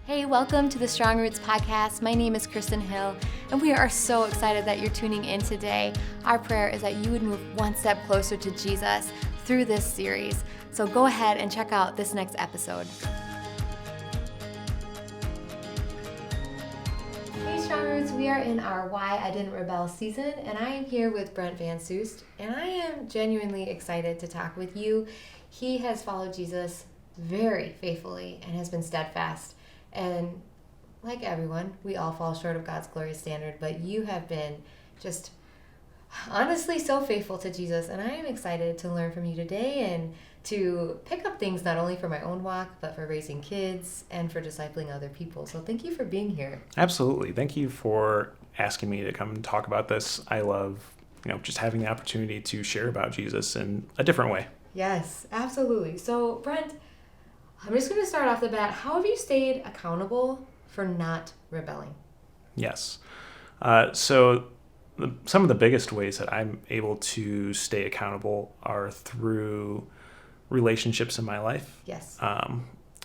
Hey, welcome to the Strong Roots podcast. My name is Kristen Hill, and we are so excited that you're tuning in today. Our prayer is that you would move one step closer to Jesus through this series. So go ahead and check out this next episode. Hey, Strong Roots, we are in our Why I Didn't Rebel season, and I am here with Brent VanSoest, and I am genuinely excited to talk with you. He has followed Jesus very faithfully and has been steadfast. And like everyone, we all fall short of God's glorious standard, but you have been just honestly so faithful to Jesus. And I am excited to learn from you today and to pick up things not only for my own walk, but for raising kids and for discipling other people. So thank you for being here. Absolutely. Thank you for asking me to come and talk about this. I love, just having the opportunity to share about Jesus in a different way. Yes, absolutely. So Brent, I'm just going to start off the bat. How have you stayed accountable for not rebelling? Yes. Some of the biggest ways that I'm able to stay accountable are through relationships in my life. Yes.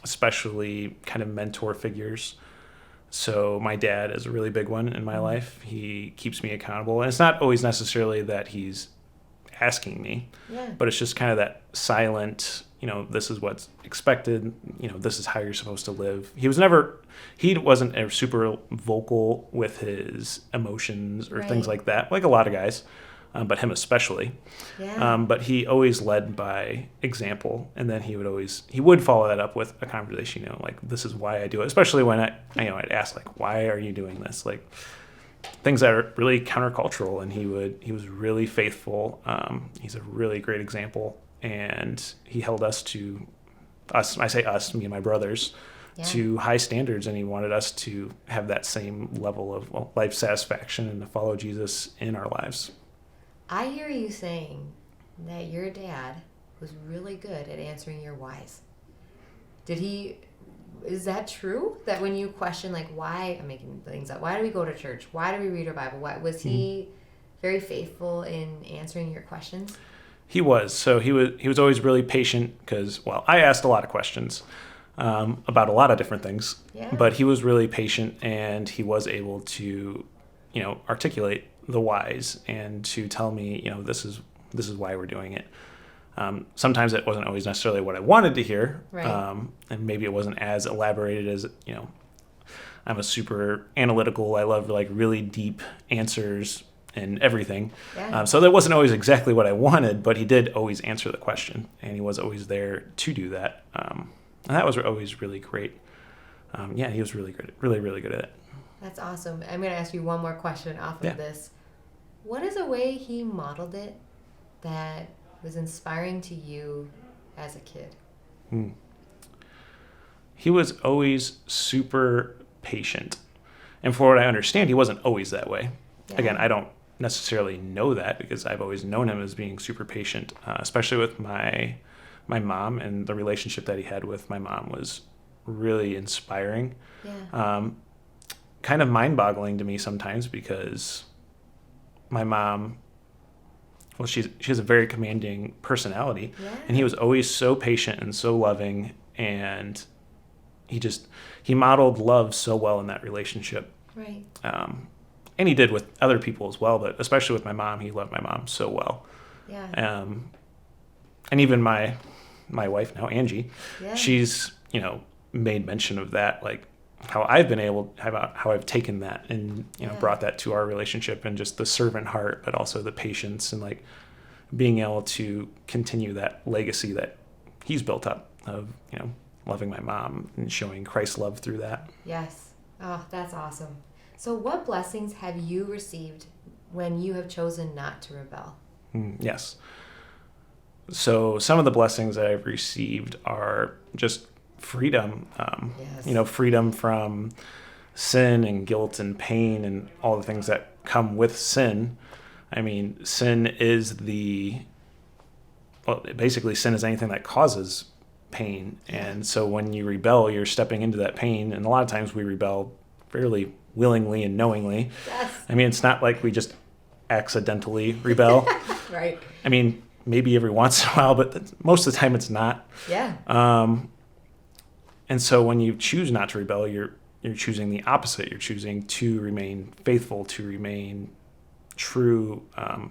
Especially kind of mentor figures. So my dad is a really big one in my life. He keeps me accountable. And it's not always necessarily that he's asking me, but it's just kind of that silent, this is what's expected, this is how you're supposed to live. He wasn't a super vocal with his emotions or things like that, like a lot of guys, but him especially. Yeah. But he always led by example. And then he would follow that up with a conversation, like, this is why I do it. Especially when I'd ask, like, why are you doing this? Like, things that are really countercultural, and he was really faithful. He's a really great example, and he held us, I say us, me and my brothers, to high standards, and he wanted us to have that same level of life satisfaction and to follow Jesus in our lives. I hear you saying that your dad was really good at answering your whys. Is that true? That when you question, like, why, I'm making things up, why do we go to church? Why do we read our Bible? Was he very faithful in answering your questions? He was. So he was always really patient because, I asked a lot of questions about a lot of different things. Yeah. But he was really patient, and he was able to, articulate the whys and to tell me, this is why we're doing it. Sometimes it wasn't always necessarily what I wanted to hear, and maybe it wasn't as elaborated as, I'm a super analytical, I love really deep answers and everything. Yeah. So that wasn't always exactly what I wanted, but he did always answer the question, and he was always there to do that. And that was always really great. He was really good, really good at it. That's awesome. I'm going to ask you one more question off of this. What is a way he modeled it that was inspiring to you as a kid? He was always super patient. And for what I understand, he wasn't always that way. Yeah. Again, I don't necessarily know that because I've always known him as being super patient, especially with my mom, and the relationship that he had with my mom was really inspiring. Yeah. Kind of mind-boggling to me sometimes because my mom, she has a very commanding personality, and he was always so patient and so loving, and he modeled love so well in that relationship. Right. And he did with other people as well, but especially with my mom, he loved my mom so well. Yeah. And even my wife now, Angie, she's, made mention of that, like how I've taken that and, brought that to our relationship, and just the servant heart, but also the patience and like being able to continue that legacy that he's built up of, loving my mom and showing Christ's love through that. Yes. Oh, that's awesome. So what blessings have you received when you have chosen not to rebel? Yes. So some of the blessings that I've received are just freedom, freedom from sin and guilt and pain and all the things that come with sin. I mean, sin is basically sin is anything that causes pain. And so when you rebel, you're stepping into that pain. And a lot of times we rebel fairly willingly and knowingly. Yes. I mean, it's not like we just accidentally rebel. Right. I mean, maybe every once in a while, but most of the time it's not. Yeah. And so when you choose not to rebel, you're choosing the opposite. You're choosing to remain faithful, to remain true, and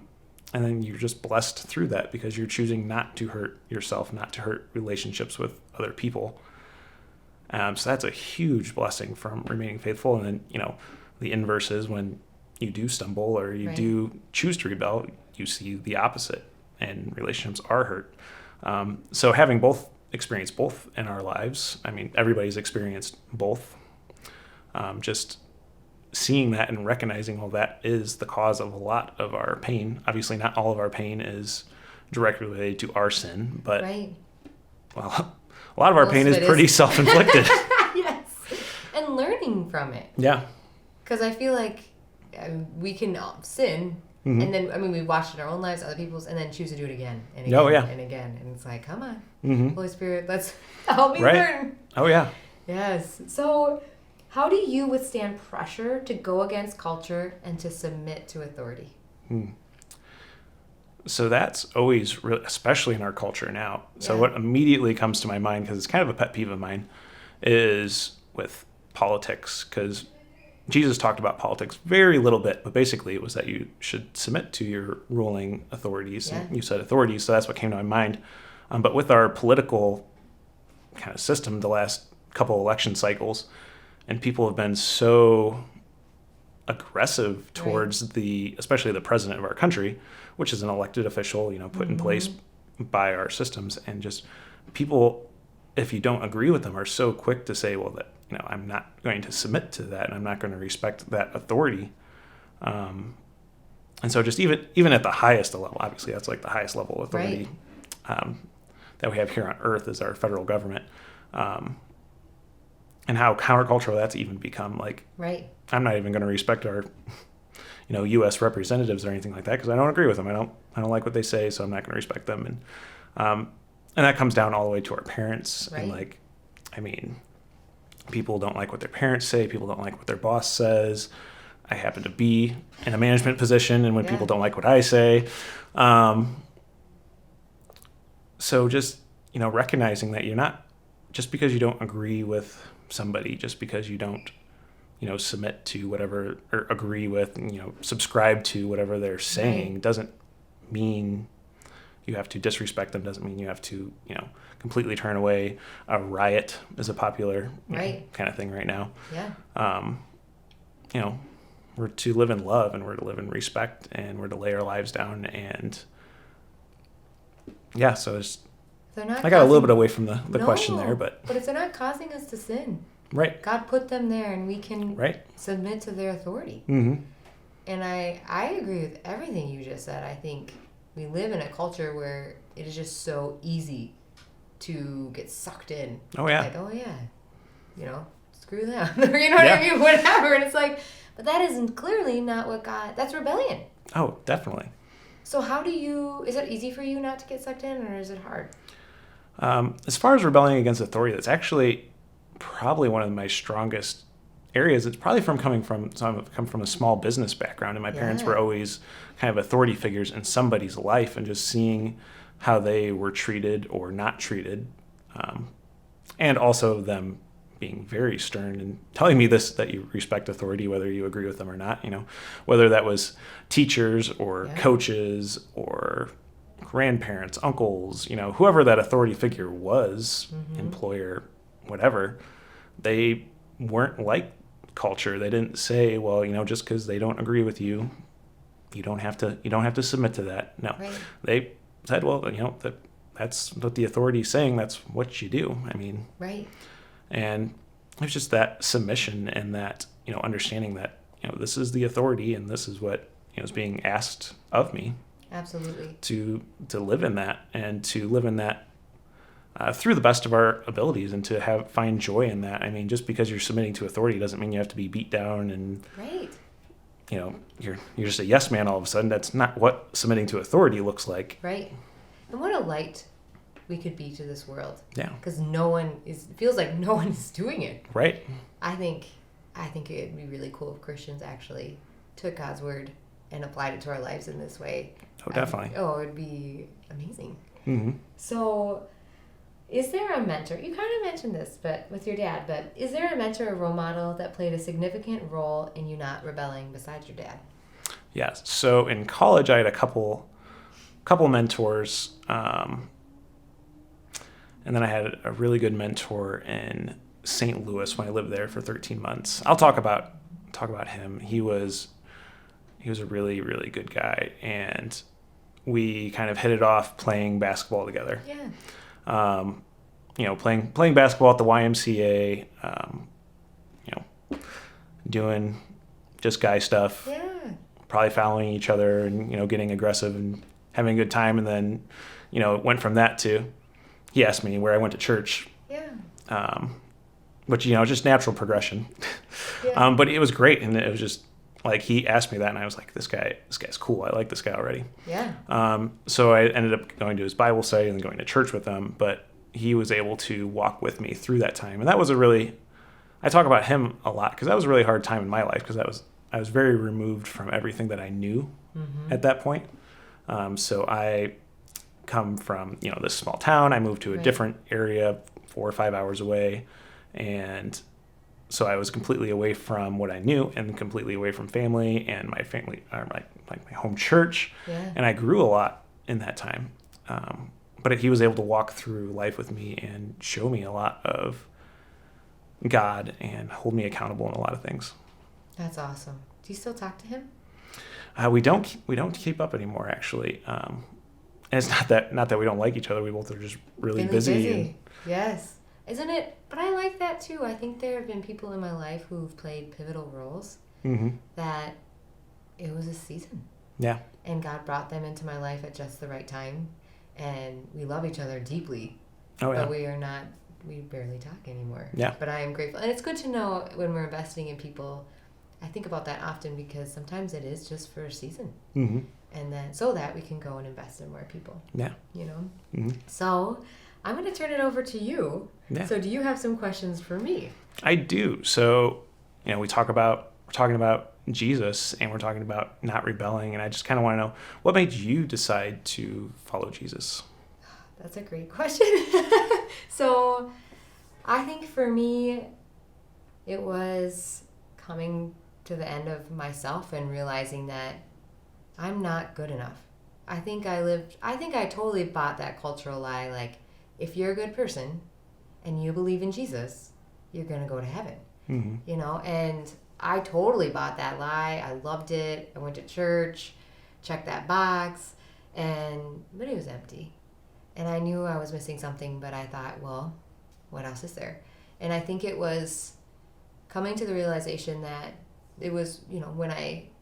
then you're just blessed through that because you're choosing not to hurt yourself, not to hurt relationships with other people. So that's a huge blessing from remaining faithful. And then, the inverse is when you do stumble or you do choose to rebel, you see the opposite and relationships are hurt. So having experienced both in our lives, I mean, everybody's experienced both. Just seeing that and recognizing, well, that is the cause of a lot of our pain. Obviously, not all of our pain is directly related to our sin, but well, a lot of our pain is pretty self-inflicted. Yes. And learning from it. Yeah. Because I feel like we can sin, and then, we watch it in our own lives, other people's, and then choose to do it again and again and again. And it's like, come on, Holy Spirit, let's help me learn. Oh, yeah. Yes. So how do you withstand pressure to go against culture and to submit to authority? So that's always, really, especially in our culture now. So what immediately comes to my mind, because it's kind of a pet peeve of mine, is with politics. Because Jesus talked about politics very little bit, but basically it was that you should submit to your ruling authorities. Yeah. And you said authorities, so that's what came to my mind. But with our political kind of system, the last couple election cycles, and people have been so aggressive towards especially the president of our country, which is an elected official, put in place by our systems, and just people, if you don't agree with them, are so quick to say, well, that I'm not going to submit to that, and I'm not going to respect that authority. And so just even at the highest level, obviously that's like the highest level of authority that we have here on earth is our federal government. And how countercultural that's even become. Like, I'm not even going to respect our, U.S. representatives or anything like that because I don't agree with them. I don't like what they say, so I'm not going to respect them. And that comes down all the way to our parents. And people don't like what their parents say. People don't like what their boss says. I happen to be in a management position, and when people don't like what I say, so just recognizing that you're not, just because you don't agree with somebody, just because you don't submit to whatever or agree with subscribe to whatever they're saying doesn't mean you have to disrespect them, doesn't mean you have to completely turn away. A riot is a popular kind of thing right now. We're to live in love, and we're to live in respect, and we're to lay our lives down, and so it's, I got a little bit away from the question there, but if they're not causing us to sin, God put them there, and we can submit to their authority. And I agree with everything you just said. I think we live in a culture where it is just so easy to get sucked in. Screw them. What I mean? Whatever. And it's like, but that isn't clearly not what God. That's rebellion. Oh, definitely. So is it easy for you not to get sucked in, or is it hard? As far as rebelling against authority, that's actually probably one of my strongest areas. It's probably I've come from a small business background, and my parents were always kind of authority figures in somebody's life, and just seeing how they were treated or not treated, and also them being very stern and telling me that you respect authority, whether you agree with them or not, whether that was teachers or coaches or grandparents, uncles, whoever that authority figure was, employer, whatever, they weren't like culture. They didn't say, well, just because they don't agree with you, you don't have to submit to that. No, they said, well, that's what the authority is saying. That's what you do. And it's just that submission and that, understanding that, this is the authority and this is what is being asked of me. Absolutely. To live in that, and to live in that through the best of our abilities, and to find joy in that. Just because you're submitting to authority doesn't mean you have to be beat down and you're just a yes man all of a sudden. That's not what submitting to authority looks like. Right. And what a light we could be to this world. Yeah. Because it feels like no one is doing it. Right. I think it'd be really cool if Christians actually took God's word and applied it to our lives in this way. Oh, definitely. It'd be amazing. Mm-hmm. So Is there a mentor? You kind of mentioned this, but with your dad, but is there a mentor or role model that played a significant role in you not rebelling besides your dad? Yes. So in college, I had a couple mentors, and then I had a really good mentor in St. Louis when I lived there for 13 months. I'll talk about him. He was a really, really good guy, and we kind of hit it off playing basketball together. Yeah. Playing basketball at the YMCA, doing just guy stuff. Yeah. Probably fouling each other and, getting aggressive and having a good time. And then, it went from that to, he asked me where I went to church. Yeah. Which, just natural progression. Yeah. But it was great. And it was just like, he asked me that and I was like, this guy's cool. I like this guy already. Yeah. So I ended up going to his Bible study and then going to church with him, but he was able to walk with me through that time. And that was I talk about him a lot because that was a really hard time in my life because I was very removed from everything that I knew at that point. So I come from, this small town. I moved to a different area 4 or 5 hours away. And so I was completely away from what I knew and completely away from family and my family, or my home church. Yeah. And I grew a lot in that time. But he was able to walk through life with me and show me a lot of God and hold me accountable in a lot of things. That's awesome. Do you still talk to him? We don't keep up anymore, actually. And it's not that we don't like each other. We both are just really busy. Yes. Isn't it? But I like that too. I think there have been people in my life who've played pivotal roles. That it was a season. Yeah. And God brought them into my life at just the right time. And we love each other deeply. Oh, yeah. But we barely talk anymore. Yeah. But I am grateful. And it's good to know when we're investing in people. I think about that often because sometimes it is just for a season. And then so that we can go and invest in more people. Yeah. So I'm going to turn it over to you. Yeah. So do you have some questions for me? I do. So, we're talking about Jesus and we're talking about not rebelling. And I just kind of want to know, what made you decide to follow Jesus? That's a great question. So I think for me, it was coming to the end of myself and realizing that I'm not good enough. I think I totally bought that cultural lie, like, if you're a good person and you believe in Jesus, you're going to go to heaven. And I totally bought that lie. I loved it. I went to church, checked that box, but it was empty. And I knew I was missing something, but I thought, well, what else is there? And I think it was coming to the realization that it was, when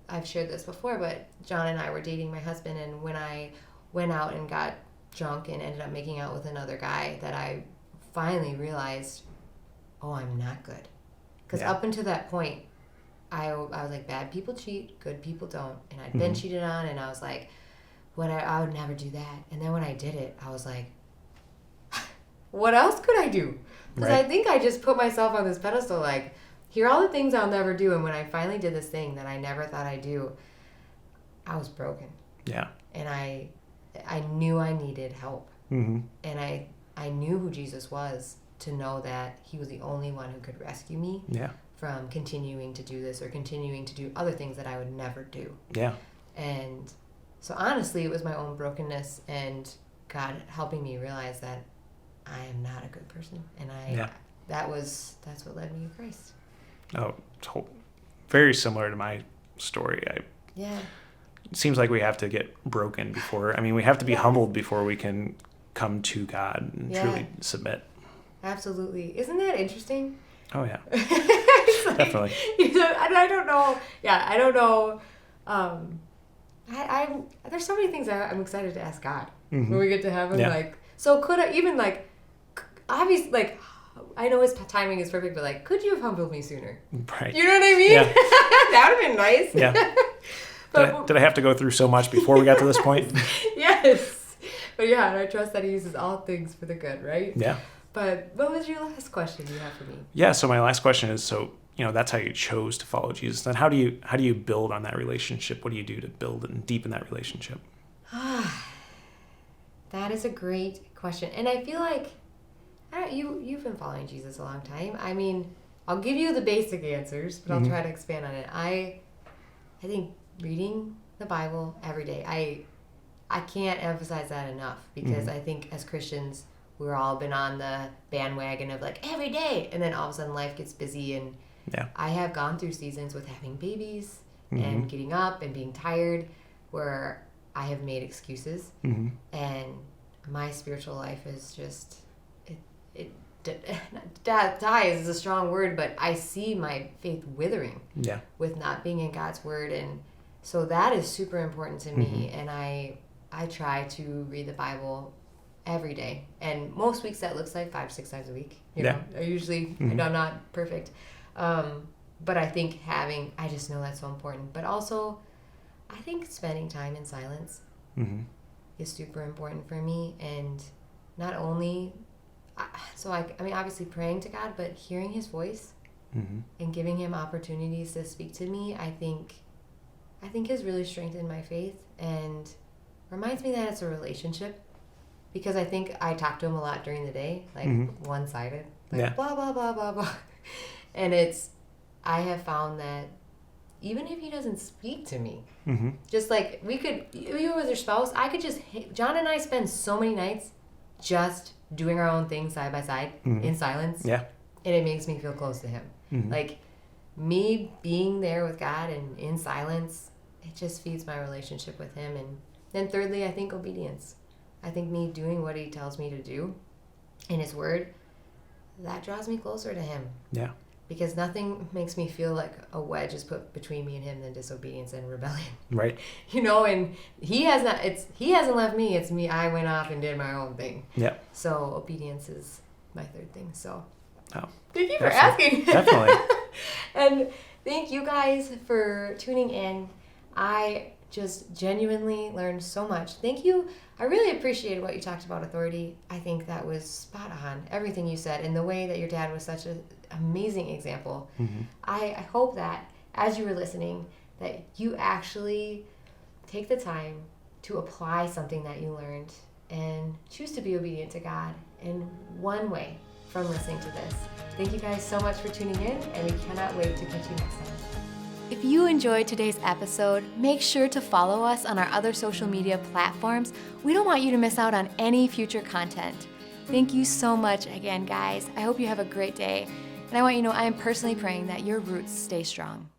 I've shared this before, but John and I were dating my husband, and when I went out and got drunk and ended up making out with another guy, that I finally realized, oh, I'm not good. Because up until that point, I was like, bad people cheat, good people don't. And I'd been cheated on, and I was like, I would never do that. And then when I did it, I was like, what else could I do? Because I think I just put myself on this pedestal, like, here are all the things I'll never do. And when I finally did this thing that I never thought I'd do, I was broken. Yeah. And I knew I needed help. And I knew who Jesus was, to know that he was the only one who could rescue me from continuing to do this or continuing to do other things that I would never do. Yeah. And so honestly, it was my own brokenness and God helping me realize that I am not a good person. And that's what led me to Christ. Oh, very similar to my story. It seems like we have to get broken before, we have to be humbled before we can come to God and truly submit. Absolutely. Isn't that interesting? Oh, yeah. Definitely. I don't know. Yeah, I don't know. There's so many things I'm excited to ask God when we get to heaven. Like, so could I even, like, obviously, like, I know his timing is perfect, but, like, could you have humbled me sooner? Right. You know what I mean? Yeah. That would have been nice. Yeah. But, did I have to go through so much before we got to this point? Yes. But yeah, and I trust that he uses all things for the good, right? Yeah. But what was your last question you have for me? Yeah, so my last question is, that's how you chose to follow Jesus. Then how do you build on that relationship? What do you do to build and deepen that relationship? That is a great question. And I feel like You've been following Jesus a long time. I mean, I'll give you the basic answers, but I'll try to expand on it. I think reading the Bible every day, I can't emphasize that enough, because I think as Christians, we've all been on the bandwagon of like every day, and then all of a sudden life gets busy, and I have gone through seasons with having babies and getting up and being tired where I have made excuses, and my spiritual life is just it dies is a strong word, but I see my faith withering with not being in God's word, and so that is super important to me. And I try to read the Bible every day, and most weeks that looks like 5-6 times a week. You know, I usually I'm not perfect, but I think I just know that's so important. But also, I think spending time in silence is super important for me, and not only I mean, obviously praying to God, but hearing his voice and giving him opportunities to speak to me, I think has really strengthened my faith and reminds me that it's a relationship, because I think I talk to him a lot during the day, like one-sided, like blah, blah, blah, blah, blah. And I have found that even if he doesn't speak to me, just like you with your spouse, John and I spend so many nights just doing our own thing side by side in silence. And it makes me feel close to him. Like me being there with God and in silence, it just feeds my relationship with him. And then thirdly, I think obedience. I think me doing what he tells me to do in his word, that draws me closer to him. Because nothing makes me feel like a wedge is put between me and him than disobedience and rebellion. Right. You know, and he hasn't left me, it's me. I went off and did my own thing. So obedience is my third thing. So thank you for asking. Definitely. And thank you guys for tuning in. I just genuinely learned so much. Thank you. I really appreciated what you talked about authority. I think that was spot on, everything you said, and the way that your dad was such an amazing example. I hope that as you were listening, that you actually take the time to apply something that you learned and choose to be obedient to God in one way from listening to this. Thank you guys so much for tuning in, and we cannot wait to catch you next time. If you enjoyed today's episode, make sure to follow us on our other social media platforms. We don't want you to miss out on any future content. Thank you so much again, guys. I hope you have a great day. And I want you to know I am personally praying that your roots stay strong.